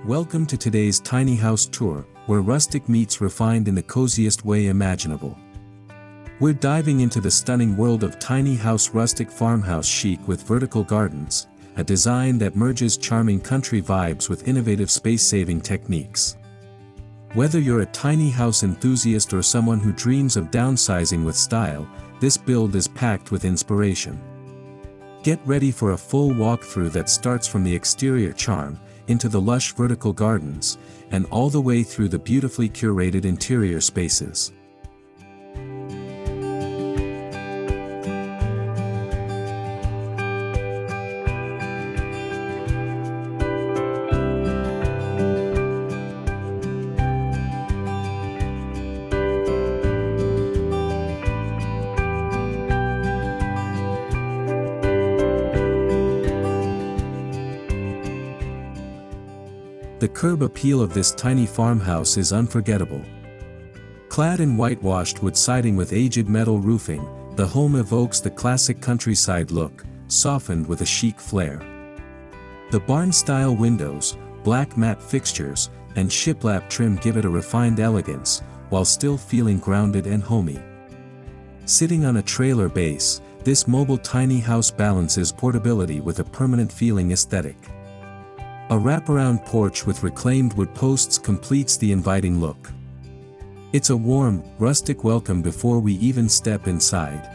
Welcome to today's tiny house tour, where rustic meets refined in the coziest way imaginable. We're diving into the stunning world of tiny house rustic farmhouse chic with vertical gardens, a design that merges charming country vibes with innovative space-saving techniques. Whether you're a tiny house enthusiast or someone who dreams of downsizing with style, this build is packed with inspiration. Get ready for a full walkthrough that starts from the exterior charm, into the lush vertical gardens, and all the way through the beautifully curated interior spaces. The curb appeal of this tiny farmhouse is unforgettable. Clad in whitewashed wood siding with aged metal roofing, the home evokes the classic countryside look, softened with a chic flair. The barn-style windows, black matte fixtures, and shiplap trim give it a refined elegance, while still feeling grounded and homey. Sitting on a trailer base, this mobile tiny house balances portability with a permanent feeling aesthetic. A wraparound porch with reclaimed wood posts completes the inviting look. It's a warm, rustic welcome before we even step inside.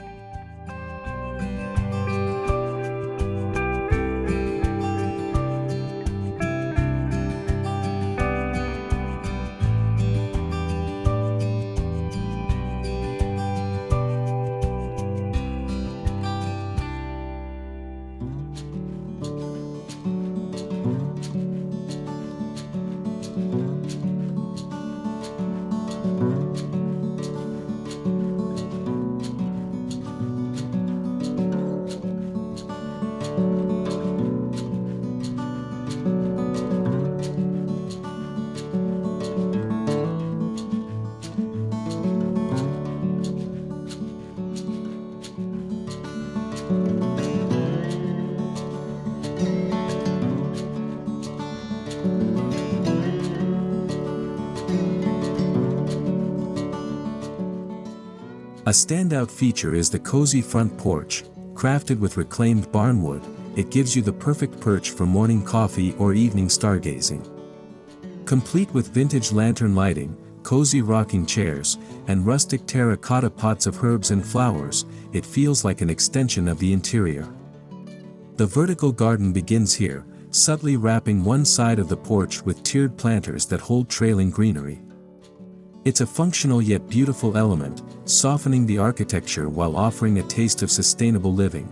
A standout feature is the cozy front porch, crafted with reclaimed barnwood. It gives you the perfect perch for morning coffee or evening stargazing. Complete with vintage lantern lighting, cozy rocking chairs, and rustic terracotta pots of herbs and flowers, it feels like an extension of the interior. The vertical garden begins here, subtly wrapping one side of the porch with tiered planters that hold trailing greenery. It's a functional yet beautiful element, softening the architecture while offering a taste of sustainable living.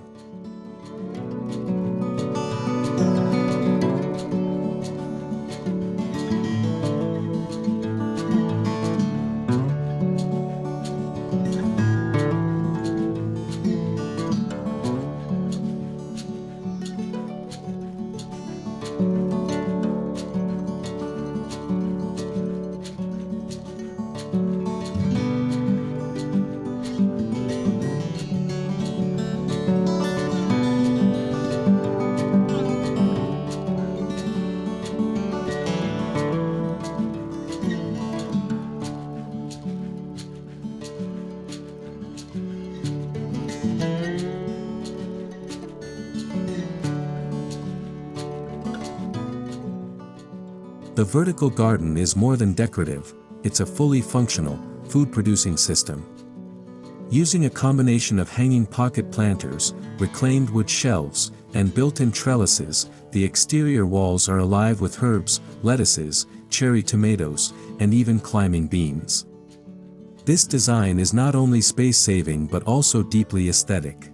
The vertical garden is more than decorative, it's a fully functional, food-producing system. Using a combination of hanging pocket planters, reclaimed wood shelves, and built-in trellises, the exterior walls are alive with herbs, lettuces, cherry tomatoes, and even climbing beans. This design is not only space-saving but also deeply aesthetic.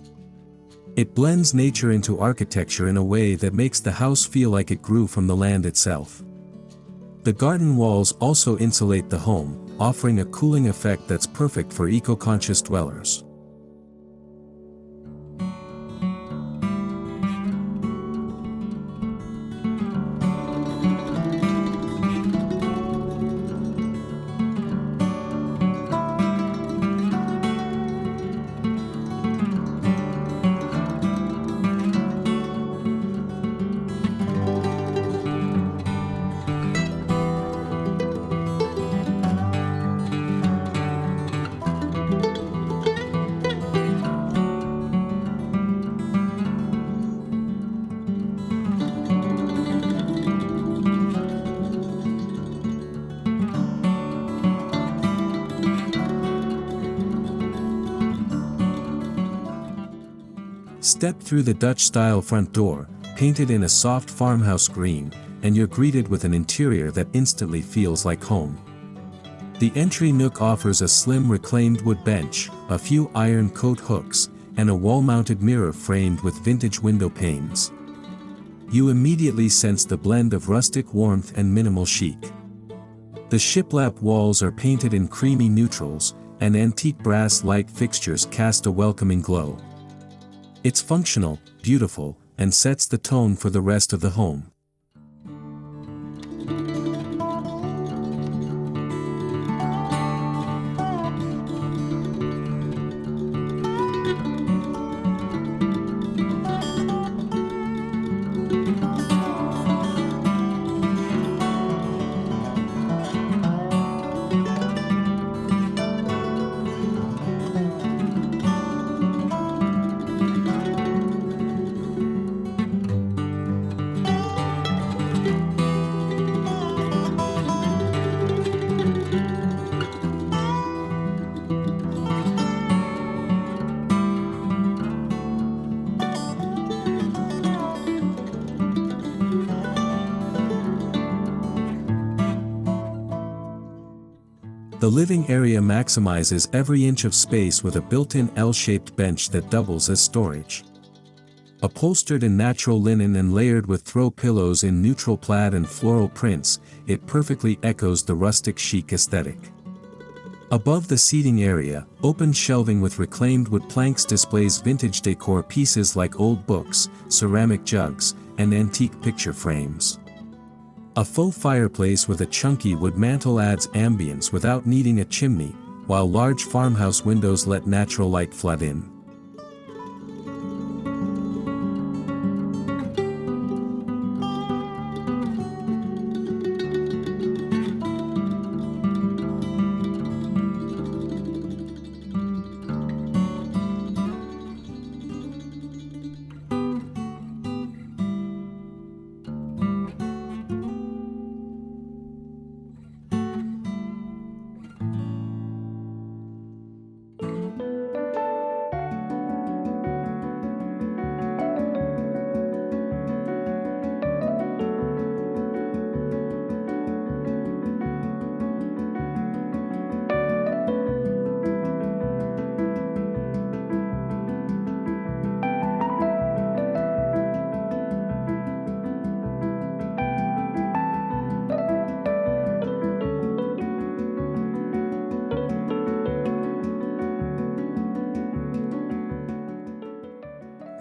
It blends nature into architecture in a way that makes the house feel like it grew from the land itself. The garden walls also insulate the home, offering a cooling effect that's perfect for eco-conscious dwellers. Step through the Dutch-style front door, painted in a soft farmhouse green, and you're greeted with an interior that instantly feels like home. The entry nook offers a slim reclaimed wood bench, a few iron coat hooks, and a wall-mounted mirror framed with vintage window panes. You immediately sense the blend of rustic warmth and minimal chic. The shiplap walls are painted in creamy neutrals, and antique brass light fixtures cast a welcoming glow. It's functional, beautiful, and sets the tone for the rest of the home. The living area maximizes every inch of space with a built-in L-shaped bench that doubles as storage. Upholstered in natural linen and layered with throw pillows in neutral plaid and floral prints, it perfectly echoes the rustic chic aesthetic. Above the seating area, open shelving with reclaimed wood planks displays vintage decor pieces like old books, ceramic jugs, and antique picture frames. A faux fireplace with a chunky wood mantel adds ambience without needing a chimney, while large farmhouse windows let natural light flood in.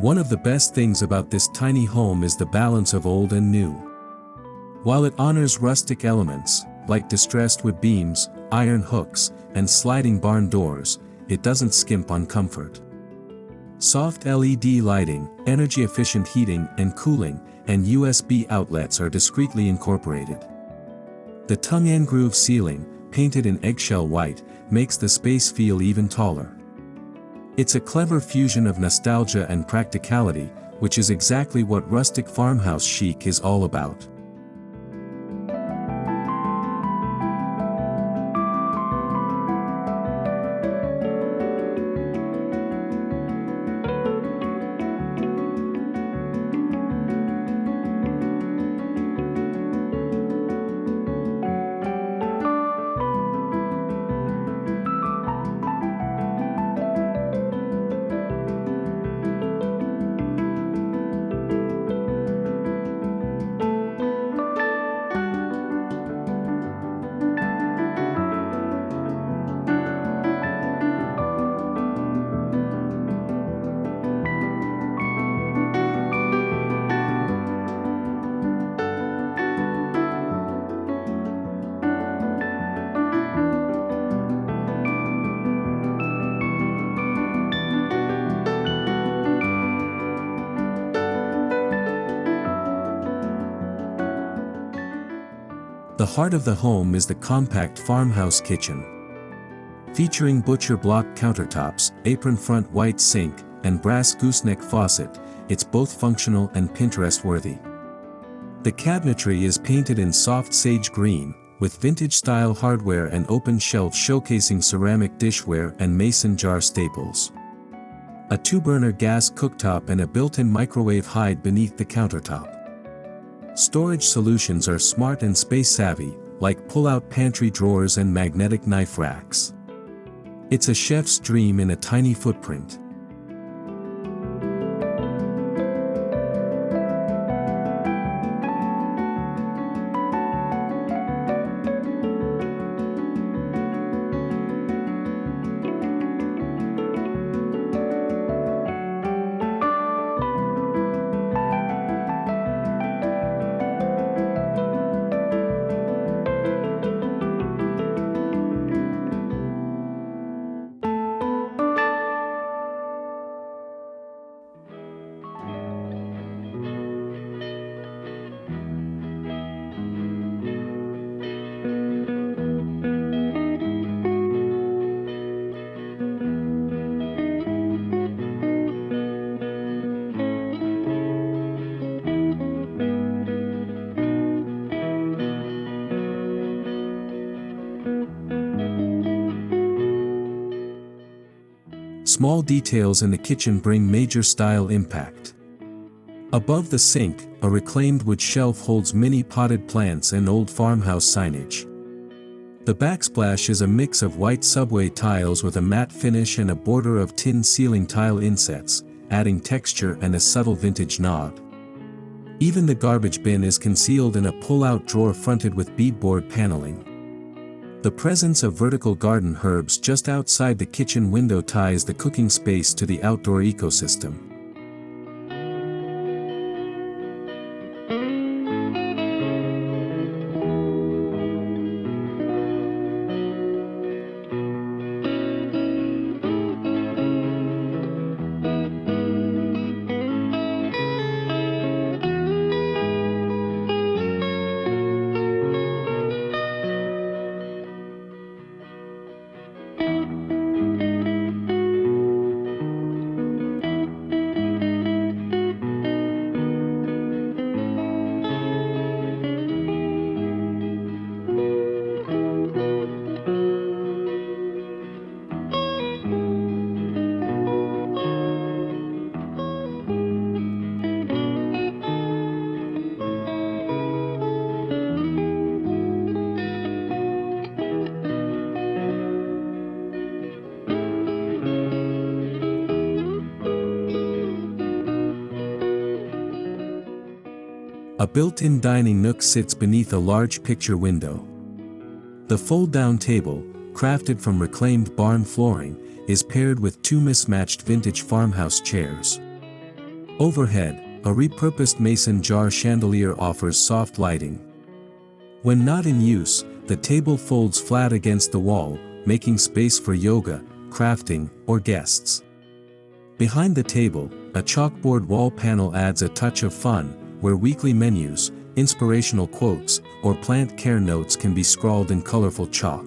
One of the best things about this tiny home is the balance of old and new. While it honors rustic elements, like distressed wood beams, iron hooks, and sliding barn doors, it doesn't skimp on comfort. Soft LED lighting, energy-efficient heating and cooling, and USB outlets are discreetly incorporated. The tongue-and-groove ceiling, painted in eggshell white, makes the space feel even taller. It's a clever fusion of nostalgia and practicality, which is exactly what rustic farmhouse chic is all about. The heart of the home is the compact farmhouse kitchen. Featuring butcher block countertops, apron front white sink, and brass gooseneck faucet, it's both functional and Pinterest-worthy. The cabinetry is painted in soft sage green, with vintage-style hardware and open shelves showcasing ceramic dishware and mason jar staples. A 2-burner gas cooktop and a built-in microwave hide beneath the countertop. Storage solutions are smart and space-savvy, like pull-out pantry drawers and magnetic knife racks. It's a chef's dream in a tiny footprint. Small details in the kitchen bring major style impact. Above the sink, a reclaimed wood shelf holds mini potted plants and old farmhouse signage. The backsplash is a mix of white subway tiles with a matte finish and a border of tin ceiling tile insets, adding texture and a subtle vintage nod. Even the garbage bin is concealed in a pull-out drawer fronted with beadboard paneling. The presence of vertical garden herbs just outside the kitchen window ties the cooking space to the outdoor ecosystem. A built-in dining nook sits beneath a large picture window. The fold-down table, crafted from reclaimed barn flooring, is paired with 2 mismatched vintage farmhouse chairs. Overhead, a repurposed mason jar chandelier offers soft lighting. When not in use, the table folds flat against the wall, making space for yoga, crafting, or guests. Behind the table, a chalkboard wall panel adds a touch of fun, where weekly menus, inspirational quotes, or plant care notes can be scrawled in colorful chalk.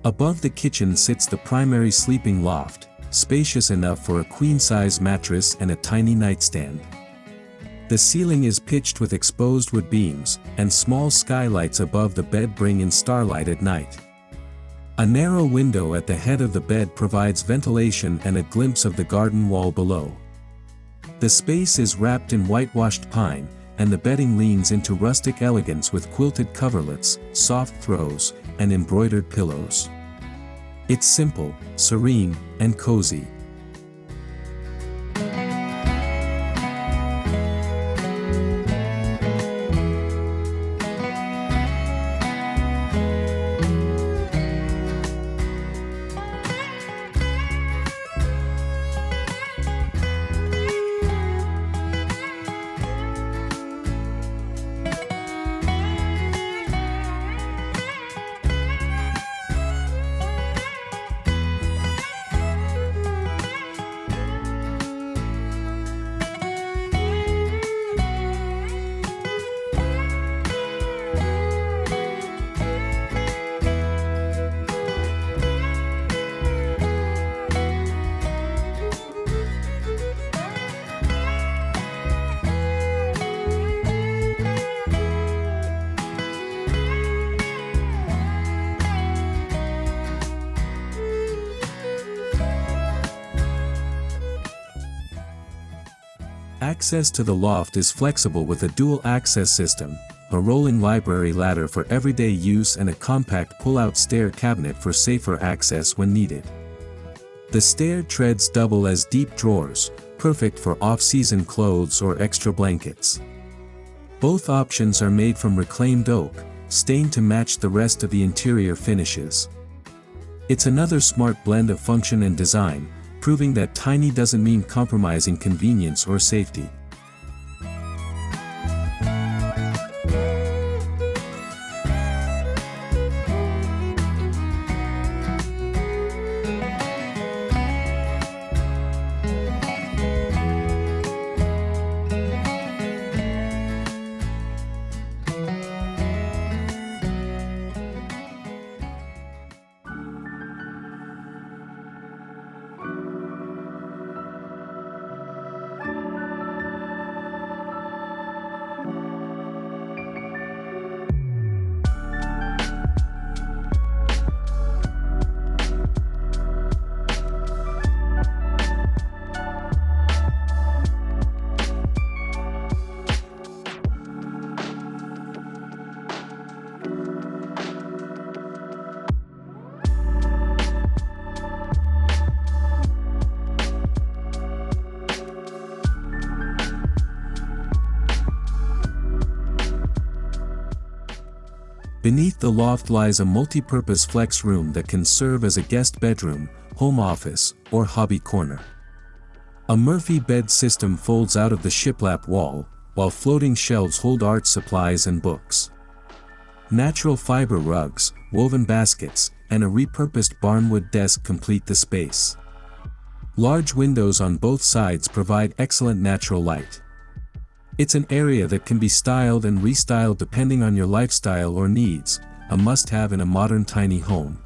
Above the kitchen sits the primary sleeping loft, spacious enough for a queen-size mattress and a tiny nightstand. The ceiling is pitched with exposed wood beams, and small skylights above the bed bring in starlight at night. A narrow window at the head of the bed provides ventilation and a glimpse of the garden wall below. The space is wrapped in whitewashed pine, and the bedding leans into rustic elegance with quilted coverlets, soft throws, and embroidered pillows. It's simple, serene, and cozy. Access to the loft is flexible with a dual access system, a rolling library ladder for everyday use and a compact pull-out stair cabinet for safer access when needed. The stair treads double as deep drawers, perfect for off-season clothes or extra blankets. Both options are made from reclaimed oak, stained to match the rest of the interior finishes. It's another smart blend of function and design, proving that tiny doesn't mean compromising convenience or safety. Beneath the loft lies a multi-purpose flex room that can serve as a guest bedroom, home office, or hobby corner. A Murphy bed system folds out of the shiplap wall, while floating shelves hold art supplies and books. Natural fiber rugs, woven baskets, and a repurposed barnwood desk complete the space. Large windows on both sides provide excellent natural light. It's an area that can be styled and restyled depending on your lifestyle or needs, a must-have in a modern tiny home.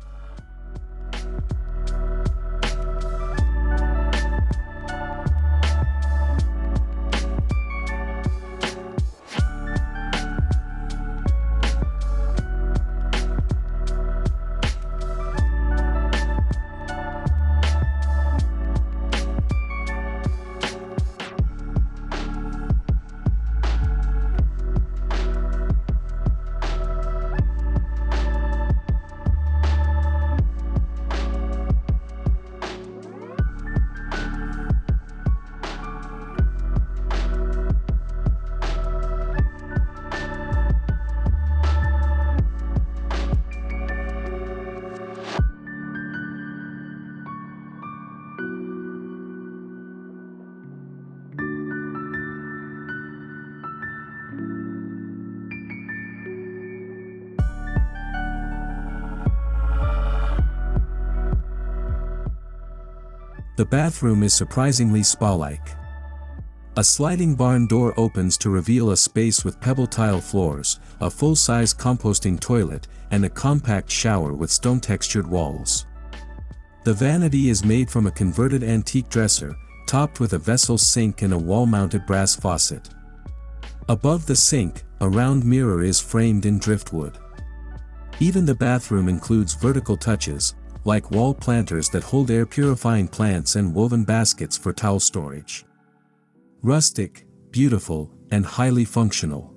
The bathroom is surprisingly spa-like. A sliding barn door opens to reveal a space with pebble tile floors, a full-size composting toilet, and a compact shower with stone-textured walls. The vanity is made from a converted antique dresser, topped with a vessel sink and a wall-mounted brass faucet. Above the sink, a round mirror is framed in driftwood. Even the bathroom includes vertical touches, like wall planters that hold air-purifying plants and woven baskets for towel storage. Rustic, beautiful, and highly functional.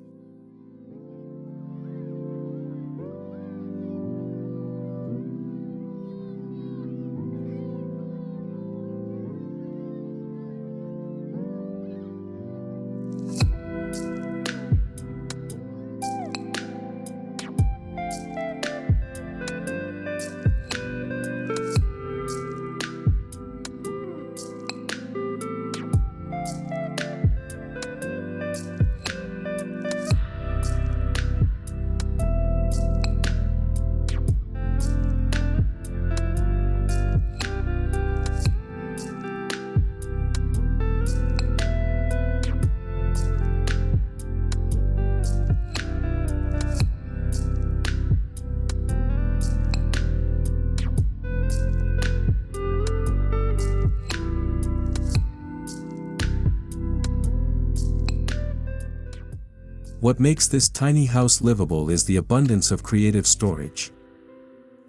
What makes this tiny house livable is the abundance of creative storage.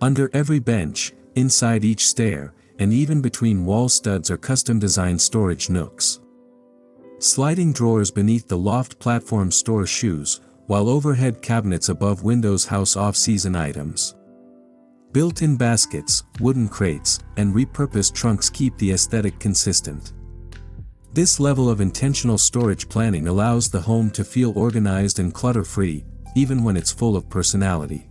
Under every bench, inside each stair, and even between wall studs are custom-designed storage nooks. Sliding drawers beneath the loft platform store shoes, while overhead cabinets above windows house off-season items. Built-in baskets, wooden crates, and repurposed trunks keep the aesthetic consistent. This level of intentional storage planning allows the home to feel organized and clutter-free, even when it's full of personality.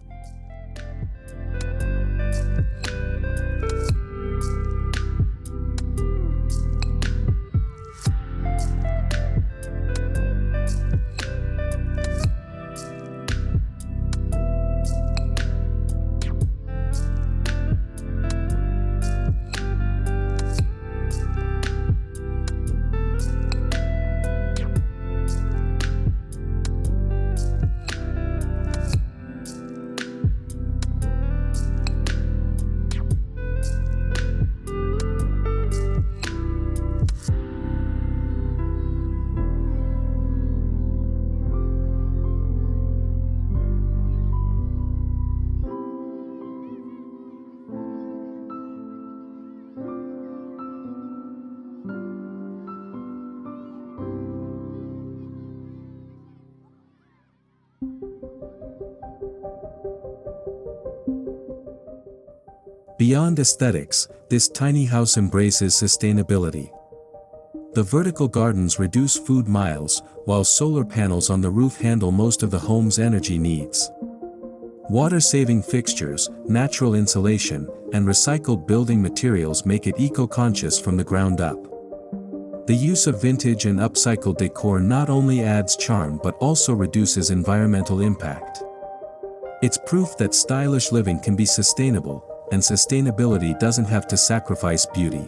Beyond aesthetics, this tiny house embraces sustainability. The vertical gardens reduce food miles, while solar panels on the roof handle most of the home's energy needs. Water-saving fixtures, natural insulation, and recycled building materials make it eco-conscious from the ground up. The use of vintage and upcycled decor not only adds charm but also reduces environmental impact. It's proof that stylish living can be sustainable, and sustainability doesn't have to sacrifice beauty.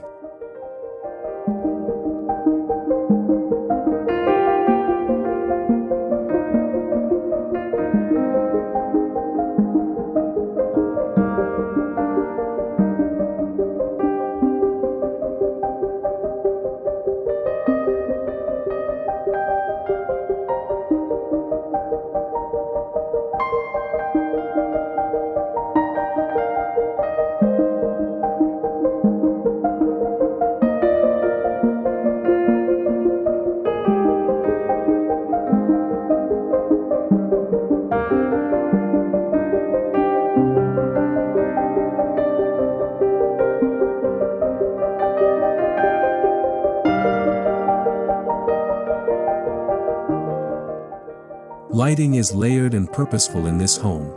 Lighting is layered and purposeful in this home.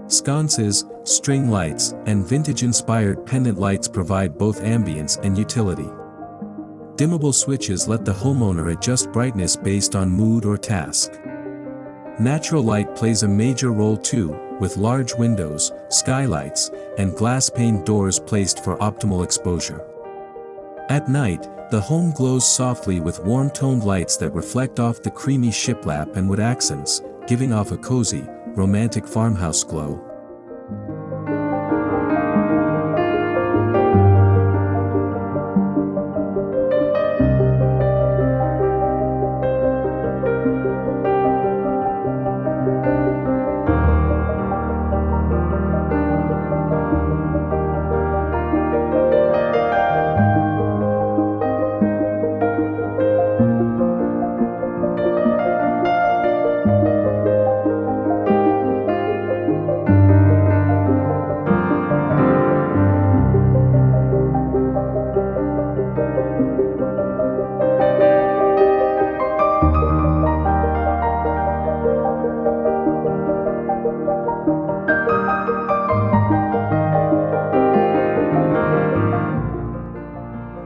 Sconces, string lights, and vintage-inspired pendant lights provide both ambience and utility. Dimmable switches let the homeowner adjust brightness based on mood or task. Natural light plays a major role too, with large windows, skylights, and glass-paned doors placed for optimal exposure. At night, the home glows softly with warm-toned lights that reflect off the creamy shiplap and wood accents, giving off a cozy, romantic farmhouse glow.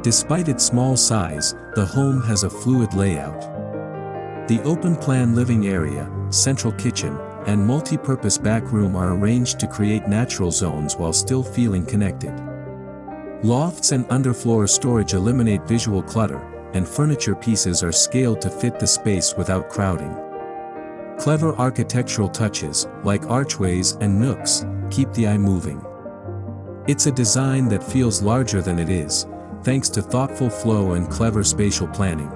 Despite its small size, the home has a fluid layout. The open-plan living area, central kitchen, and multi-purpose back room are arranged to create natural zones while still feeling connected. Lofts and underfloor storage eliminate visual clutter, and furniture pieces are scaled to fit the space without crowding. Clever architectural touches, like archways and nooks, keep the eye moving. It's a design that feels larger than it is, thanks to thoughtful flow and clever spatial planning.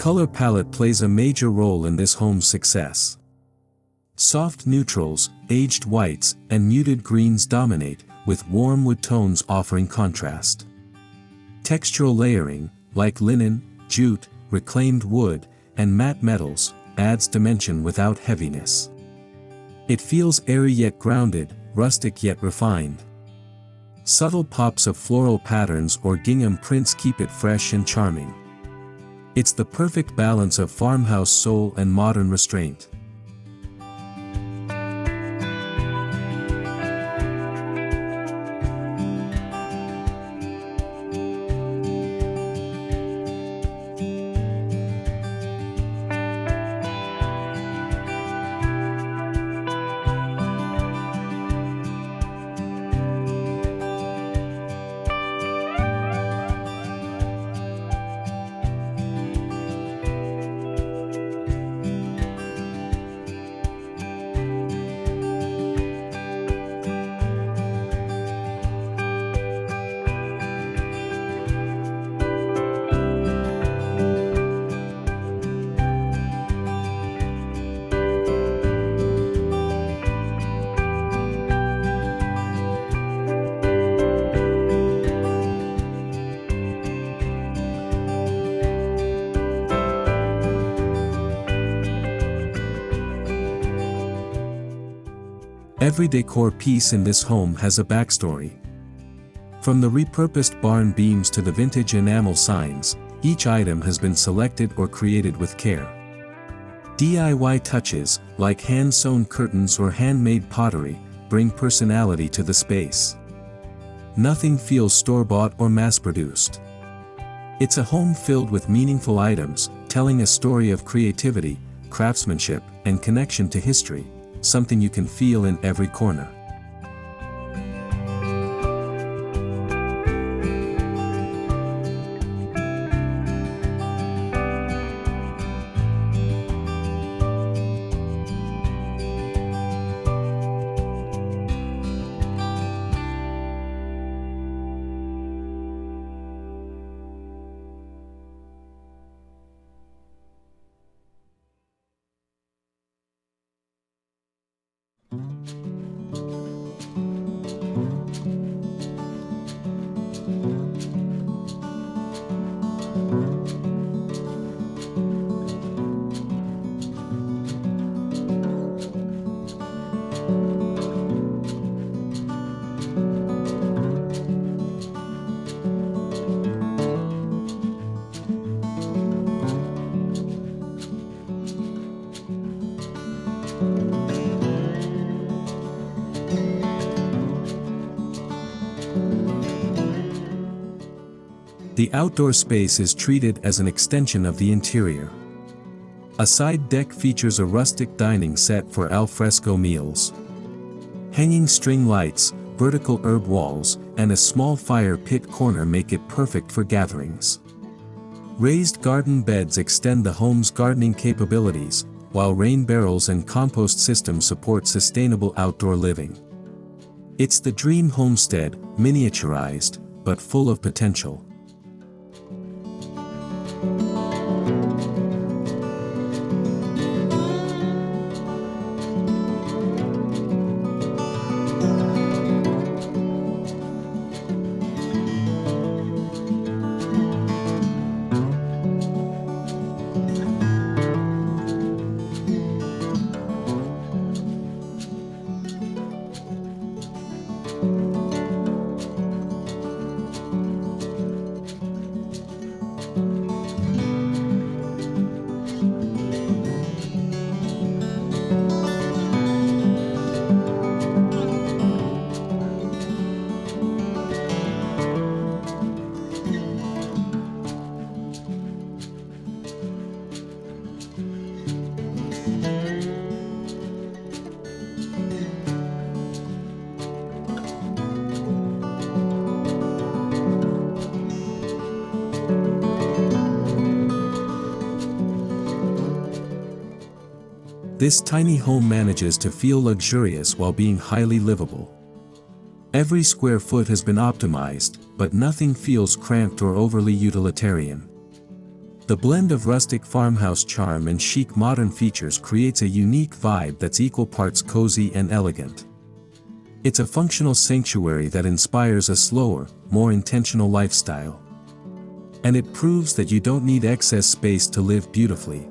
color palette plays a major role in this home's success. Soft neutrals, aged whites, and muted greens dominate, with warm wood tones offering contrast. Textural layering, like linen, jute, reclaimed wood, and matte metals, adds dimension without heaviness. It feels airy yet grounded, rustic yet refined. Subtle pops of floral patterns or gingham prints keep it fresh and charming. It's the perfect balance of farmhouse soul and modern restraint. Every decor piece in this home has a backstory. From the repurposed barn beams to the vintage enamel signs, each item has been selected or created with care. DIY touches, like hand-sewn curtains or handmade pottery, bring personality to the space. Nothing feels store-bought or mass-produced. It's a home filled with meaningful items, telling a story of creativity, craftsmanship, and connection to history, something you can feel in every corner. The outdoor space is treated as an extension of the interior. A side deck features a rustic dining set for al fresco meals. Hanging string lights, vertical herb walls, and a small fire pit corner make it perfect for gatherings. Raised garden beds extend the home's gardening capabilities, while rain barrels and compost systems support sustainable outdoor living. It's the dream homestead, miniaturized, but full of potential. This tiny home manages to feel luxurious while being highly livable. Every square foot has been optimized, but nothing feels cramped or overly utilitarian. The blend of rustic farmhouse charm and chic modern features creates a unique vibe that's equal parts cozy and elegant. It's a functional sanctuary that inspires a slower, more intentional lifestyle. And it proves that you don't need excess space to live beautifully.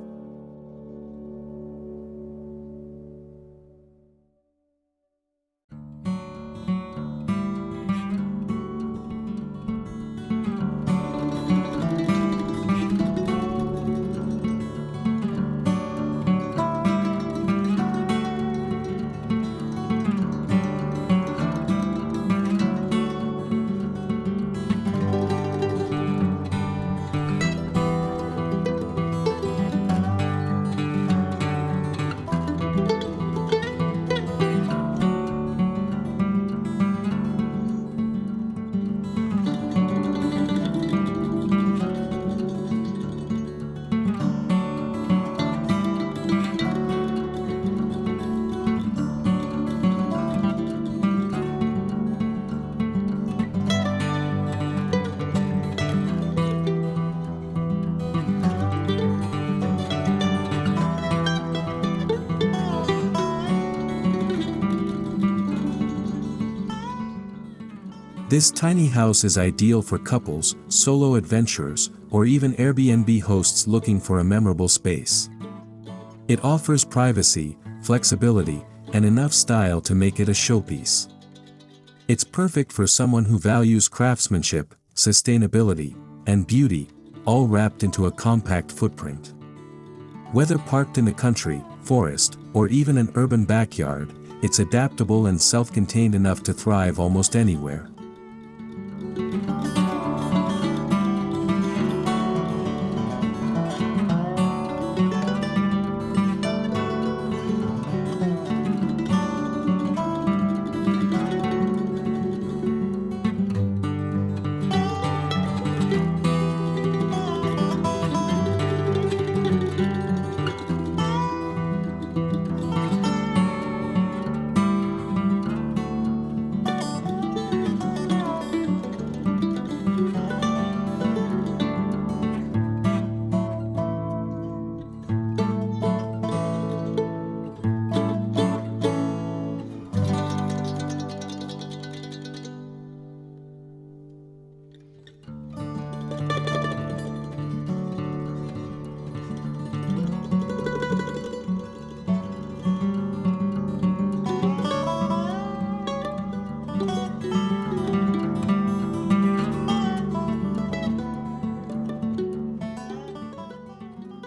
This tiny house is ideal for couples, solo adventurers, or even Airbnb hosts looking for a memorable space. It offers privacy, flexibility, and enough style to make it a showpiece. It's perfect for someone who values craftsmanship, sustainability, and beauty, all wrapped into a compact footprint. Whether parked in the country, forest, or even an urban backyard, it's adaptable and self-contained enough to thrive almost anywhere.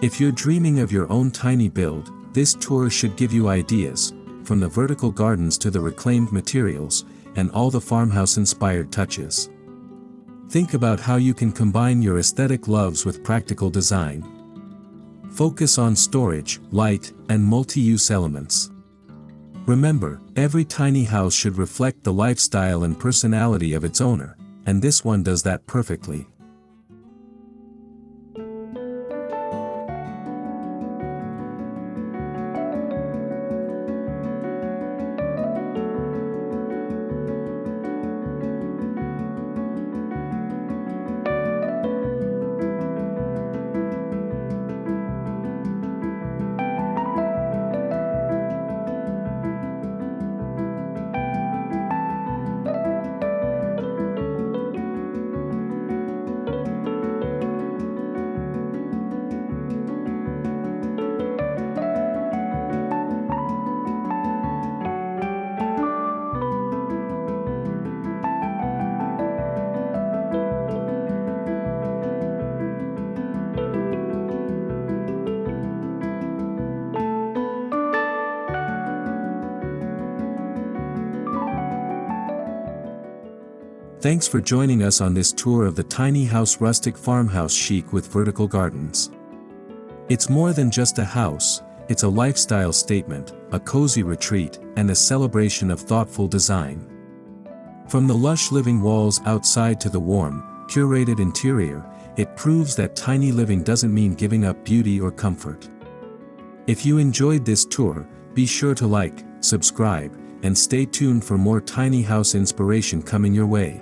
If you're dreaming of your own tiny build, this tour should give you ideas, from the vertical gardens to the reclaimed materials, and all the farmhouse-inspired touches. Think about how you can combine your aesthetic loves with practical design. Focus on storage, light, and multi-use elements. Remember, every tiny house should reflect the lifestyle and personality of its owner, and this one does that perfectly. Thanks for joining us on this tour of the tiny house Rustic Farmhouse Chic with vertical gardens. It's more than just a house, it's a lifestyle statement, a cozy retreat, and a celebration of thoughtful design. From the lush living walls outside to the warm, curated interior, it proves that tiny living doesn't mean giving up beauty or comfort. If you enjoyed this tour, be sure to like, subscribe, and stay tuned for more tiny house inspiration coming your way.